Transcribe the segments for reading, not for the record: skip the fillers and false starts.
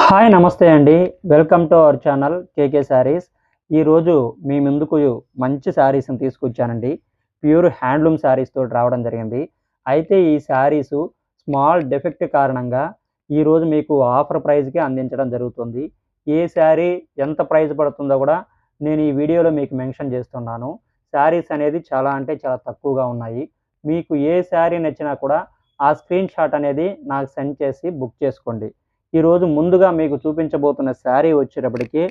Hi నమస్తే అండి. Welcome to our channel కేకే శారీస్. ఈరోజు మీ ముందుకు మంచి శారీస్‌ని తీసుకొచ్చానండి. ప్యూర్ హ్యాండ్లూమ్ శారీస్ తోటి రావడం జరిగింది. అయితే ఈ శారీసు స్మాల్ డెఫెక్ట్ కారణంగా ఈరోజు మీకు ఆఫర్ ప్రైస్‌కి అందించడం జరుగుతుంది. ఏ శారీ ఎంత ప్రైస్ పడుతుందో కూడా నేను ఈ వీడియోలో మీకు మెన్షన్ చేస్తున్నాను. శారీస్ అనేది చాలా అంటే చాలా తక్కువగా ఉన్నాయి. మీకు ఏ శారీ నచ్చినా కూడా ఆ స్క్రీన్ షాట్ అనేది నాకు సెండ్ చేసి బుక్ చేసుకోండి. ఈరోజు ముందుగా మీకు చూపించబోతున్న శారీ వచ్చేటప్పటికి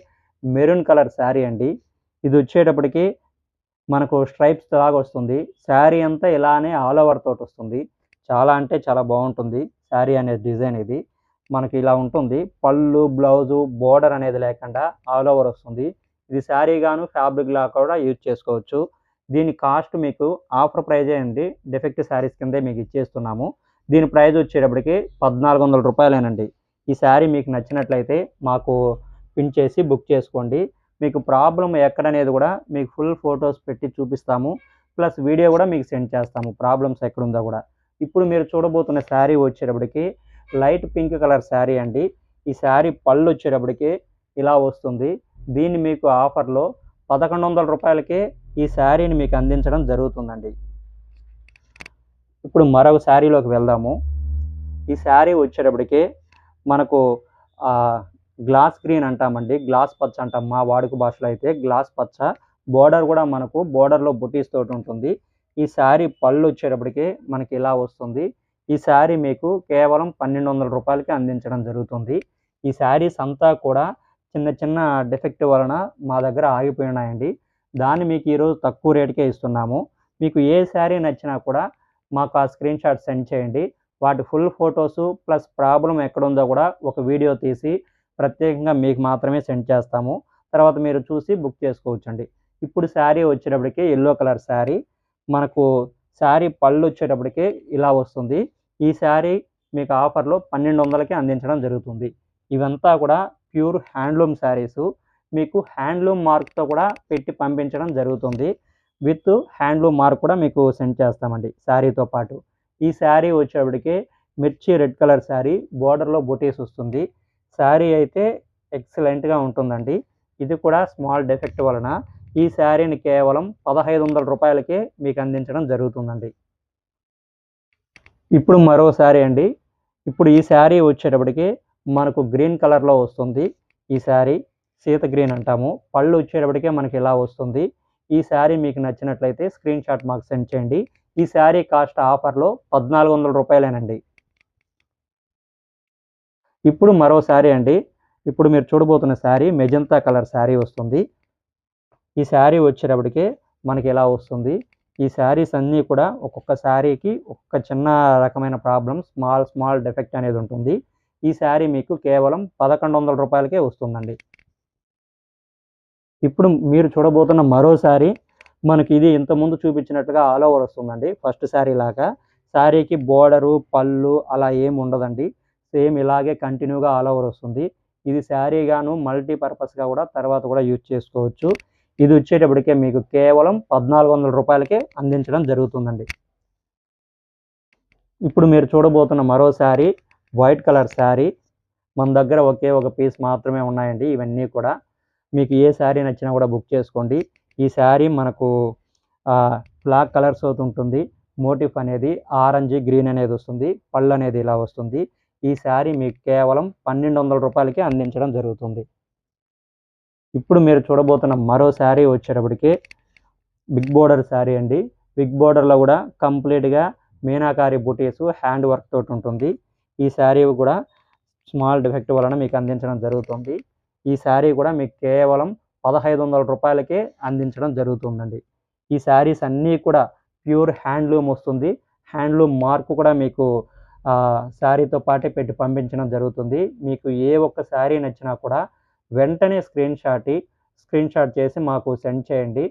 మెరూన్ కలర్ శారీ అండి. ఇది వచ్చేటప్పటికి మనకు స్ట్రైప్స్ లాగా వస్తుంది. శారీ అంతా ఇలానే ఆల్ ఓవర్ తోటి వస్తుంది. చాలా అంటే చాలా బాగుంటుంది శారీ అనే డిజైన్ ఇది. మనకి ఇలా ఉంటుంది. పళ్ళు, బ్లౌజు, బోర్డర్ అనేది లేకుండా ఆల్ ఓవర్ వస్తుంది. ఇది శారీ గాను ఫ్యాబ్రిక్‌లా కూడా యూజ్ చేసుకోవచ్చు. దీని కాస్ట్ మీకు ఆఫర్ ప్రైజే అండి. డిఫెక్ట్ శారీస్ కిందే మీకు ఇచ్చేస్తున్నాము. దీని ప్రైస్ వచ్చేటప్పటికి రూ. 1400 ఈ శారీ మీకు నచ్చినట్లయితే మాకు పిన్ చేసి బుక్ చేసుకోండి. మీకు ప్రాబ్లమ్ ఎక్కడనేది కూడా మీకు ఫుల్ ఫోటోస్ పెట్టి చూపిస్తాము. ప్లస్ వీడియో కూడా మీకు సెండ్ చేస్తాము ప్రాబ్లమ్స్ ఎక్కడుందో కూడా. ఇప్పుడు మీరు చూడబోతున్న శారీ వచ్చేటప్పటికి లైట్ పింక్ కలర్ శారీ అండి. ఈ శారీ పళ్ళు వచ్చేటప్పటికి ఇలా వస్తుంది. దీన్ని మీకు ఆఫర్‌లో రూ. 1100కే ఈ శారీని మీకు అందించడం జరుగుతుందండి. ఇప్పుడు మరొక శారీలోకి వెళ్దాము. ఈ శారీ వచ్చేటప్పటికి మనకు గ్లాస్ గ్రీన్ అంటామండి. గ్లాస్ పచ్చ అంటాం మా వాడుక భాషలో అయితే గ్లాస్ పచ్చ. బోర్డర్ కూడా మనకు బోర్డర్‌లో బుటీస్ తోటి ఉంటుంది. ఈ శారీ పళ్ళు వచ్చేటప్పటికి మనకి ఇలా వస్తుంది. ఈ శారీ మీకు కేవలం రూ. 1200కి అందించడం జరుగుతుంది. ఈ శారీస్ అంతా కూడా చిన్న చిన్న డిఫెక్ట్ వలన మా దగ్గర ఆగిపోయి ఉన్నాయండి. దాన్ని మీకు ఈరోజు తక్కువ రేటుకే ఇస్తున్నాము. మీకు ఏ శారీ నచ్చినా కూడా మాకు ఆ స్క్రీన్ షాట్ సెండ్ చేయండి. వాటి ఫుల్ ఫోటోసు ప్లస్ ప్రాబ్లమ్ ఎక్కడుందో కూడా ఒక వీడియో తీసి ప్రత్యేకంగా మీకు మాత్రమే సెండ్ చేస్తాము. తర్వాత మీరు చూసి బుక్ చేసుకోవచ్చండి. ఇప్పుడు శారీ వచ్చేటప్పటికి యెల్లో కలర్ శారీ. మనకు శారీ పళ్ళు వచ్చేటప్పటికి ఇలా వస్తుంది. ఈ శారీ మీకు ఆఫర్‌లో 1200కి అందించడం జరుగుతుంది. ఇవంతా కూడా ప్యూర్ హ్యాండ్లూమ్ శారీసు. మీకు హ్యాండ్లూమ్ మార్క్‌తో కూడా పెట్టి పంపించడం జరుగుతుంది. విత్ హ్యాండ్లూమ్ మార్క్ కూడా మీకు సెండ్ చేస్తామండి శారీతో పాటు. ఈ శారీ వచ్చేటప్పటికి మిర్చి రెడ్ కలర్ శారీ. బోర్డర్‌లో బుటీస్ వస్తుంది. శారీ అయితే ఎక్సలెంట్‌గా ఉంటుందండి. ఇది కూడా స్మాల్ డిఫెక్ట్ వలన ఈ శారీని కేవలం రూ. 1500కే మీకు అందించడం జరుగుతుందండి. ఇప్పుడు మరో శారీ అండి. ఇప్పుడు ఈ శారీ వచ్చేటప్పటికి మనకు గ్రీన్ కలర్‌లో వస్తుంది. ఈ శారీ సీత గ్రీన్ అంటాము. పళ్ళు వచ్చేటప్పటికే మనకి ఇలా వస్తుంది. ఈ శారీ మీకు నచ్చినట్లయితే స్క్రీన్ షాట్ మాకు సెండ్ చేయండి. ఈ శారీ కాస్ట్ ఆఫర్‌లో రూ. 1400 ఇప్పుడు మరో శారీ అండి. ఇప్పుడు మీరు చూడబోతున్న శారీ మెజంతా కలర్ శారీ వస్తుంది. ఈ శారీ వచ్చేటప్పటికి మనకి ఇలా వస్తుంది. ఈ శారీస్ అన్నీ కూడా ఒక్కొక్క శారీకి ఒక్కొక్క చిన్న రకమైన ప్రాబ్లమ్ స్మాల్ డిఫెక్ట్ అనేది ఉంటుంది. ఈ శారీ మీకు కేవలం రూ. 1100కే వస్తుందండి. ఇప్పుడు మీరు చూడబోతున్న మరో శారీ మనకి ఇది ఇంతకుముందు చూపించినట్టుగా ఆల్ ఓవర్ వస్తుందండి. ఫస్ట్ శారీ లాగా. శారీకి బోర్డరు, పళ్ళు అలా ఏమి ఉండదండి. సేమ్ ఇలాగే కంటిన్యూగా ఆల్ ఓవర్ వస్తుంది. ఇది శారీ గాను మల్టీపర్పస్‌గా కూడా తర్వాత కూడా యూజ్ చేసుకోవచ్చు. ఇది వచ్చేటప్పటికే మీకు కేవలం రూ. 1400కే అందించడం జరుగుతుందండి. ఇప్పుడు మీరు చూడబోతున్న మరో శారీ వైట్ కలర్ శారీ. మన దగ్గర ఒకే ఒక పీస్ మాత్రమే ఉన్నాయండి ఇవన్నీ కూడా. మీకు ఏ శారీ నచ్చినా కూడా బుక్ చేసుకోండి. ఈ శారీ మనకు బ్లాక్ కలర్స్ తోటి ఉంటుంది. మోటిఫ్ అనేది ఆరెంజ్, గ్రీన్ అనేది వస్తుంది. పళ్ళు అనేది ఇలా వస్తుంది. ఈ శారీ మీకు కేవలం రూ. 1200కే అందించడం జరుగుతుంది. ఇప్పుడు మీరు చూడబోతున్న మరో శారీ వచ్చేటప్పటికి బిగ్ బోర్డర్ శారీ అండి. బిగ్ బోర్డర్‌లో కూడా కంప్లీట్‌గా మీనాకారి బుటీసు హ్యాండ్ వర్క్ తోటి ఉంటుంది. ఈ శారీ కూడా స్మాల్ డిఫెక్ట్ వలన మీకు అందించడం జరుగుతుంది. ఈ శారీ కూడా మీకు కేవలం రూ. 1500కే అందించడం జరుగుతుందండి. ఈ శారీస్ అన్నీ కూడా ప్యూర్ హ్యాండ్లూమ్ వస్తుంది. హ్యాండ్లూమ్ మార్క్ కూడా మీకు శారీతో పాటే పెట్టి పంపించడం జరుగుతుంది. మీకు ఏ ఒక్క శారీ నచ్చినా కూడా వెంటనే స్క్రీన్ షాట్ చేసి మాకు సెండ్ చేయండి.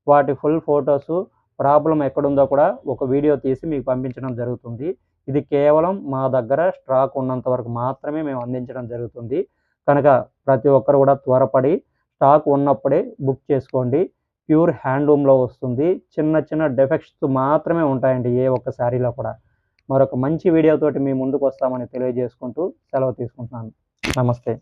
వాటి ఫుల్ ఫోటోసు ప్రాబ్లమ్ ఎక్కడుందో కూడా ఒక వీడియో తీసి మీకు పంపించడం జరుగుతుంది. ఇది కేవలం మా దగ్గర స్టాక్ ఉన్నంత వరకు మాత్రమే మేము అందించడం జరుగుతుంది. కనుక ప్రతి ఒక్కరు కూడా త్వరపడి స్టాక్ ఉన్నప్పుడే బుక్ చేసుకోండి. ప్యూర్ హ్యాండ్లూమ్‌లో వస్తుంది. చిన్న చిన్న డిఫెక్ట్స్ మాత్రమే ఉంటాయండి ఏ ఒక్క శారీలో కూడా. మరొక మంచి వీడియోతోటి మీ ముందుకు వస్తామని తెలియజేసుకుంటూ సెలవు తీసుకుంటున్నాను. నమస్తే.